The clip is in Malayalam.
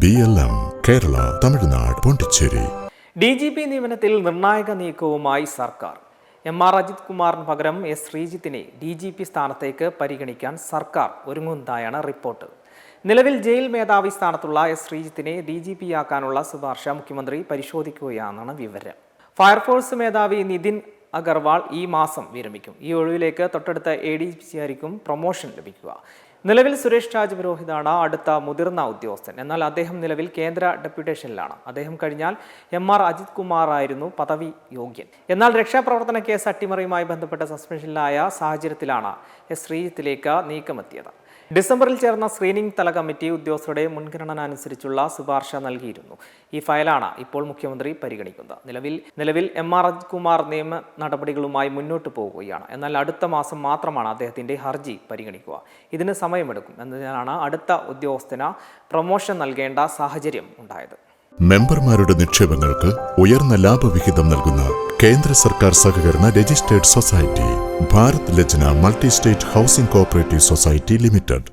BLM, കേരള, തമിഴ്നാട്, പോണ്ടിച്ചേരി. DGP നിയമനത്തിൽ നിർണായക നീക്കവുമായി സർക്കാർ. MR അജിത് കുമാറിന് പകരം S ശ്രീജിത്തിനെ DGP സ്ഥാനത്തേക്ക് പരിഗണിക്കാൻ സർക്കാർ ഒരുങ്ങുന്നതായാണ് റിപ്പോർട്ട്. നിലവിൽ ജയിൽ മേധാവി സ്ഥാനത്തുള്ള S ശ്രീജിത്തിനെ DGP-യാക്കാനുള്ള ശുപാർശ മുഖ്യമന്ത്രി പരിശോധിക്കുകയാണെന്നാണ് വിവരം. ഫയർഫോഴ്സ് മേധാവി നിതിൻ അഗർവാൾ ഈ മാസം വിരമിക്കും. ഈ ഒഴിവിലേക്ക് തൊട്ടടുത്ത ADGP-ആയിരിക്കും പ്രൊമോഷൻ ലഭിക്കുക. നിലവിൽ സുരേഷ് രാജ് പുരോഹിതാണ് അടുത്ത മുതിർന്ന ഉദ്യോഗസ്ഥൻ. എന്നാൽ അദ്ദേഹം നിലവിൽ കേന്ദ്ര ഡെപ്യൂട്ടേഷനിലാണ്. അദ്ദേഹം കഴിഞ്ഞാൽ MR അജിത് കുമാർ ആയിരുന്നു പദവി യോഗ്യൻ. എന്നാൽ രക്ഷാപ്രവർത്തന കേസ് അട്ടിമറിയുമായി ബന്ധപ്പെട്ട സസ്പെൻഷനിലായ സാഹചര്യത്തിലാണ് S ശ്രീജിത്തിലേക്ക് നീക്കമെത്തിയത്. ഡിസംബറിൽ ചേർന്ന സ്ക്രീനിംഗ് തല കമ്മിറ്റി ഉദ്യോഗസ്ഥരുടെ മുൻഗണന അനുസരിച്ചുള്ള ശുപാർശ നൽകിയിരുന്നു. ഈ ഫയലാണ് ഇപ്പോൾ മുഖ്യമന്ത്രി പരിഗണിക്കുന്നത്. നിലവിൽ MR അജിത് കുമാർ നിയമ നടപടികളുമായി മുന്നോട്ട് പോവുകയാണ്. എന്നാൽ അടുത്ത മാസം മാത്രമാണ് അദ്ദേഹത്തിന്റെ ഹർജി പരിഗണിക്കുക. ഇതിന് സമയമെടുക്കും എന്നതിനാലാണ് അടുത്ത ഉദ്യോഗസ്ഥന് പ്രൊമോഷൻ നൽകേണ്ട സാഹചര്യം ഉണ്ടായത്. മെമ്പർമാരുടെ നിക്ഷേപങ്ങൾക്ക് ഉയർന്ന ലാഭവിഹിതം നൽകുന്ന കേന്ദ്ര സർക്കാർ സഹകരണ registered society Bharat Lajna multi state housing cooperative society limited.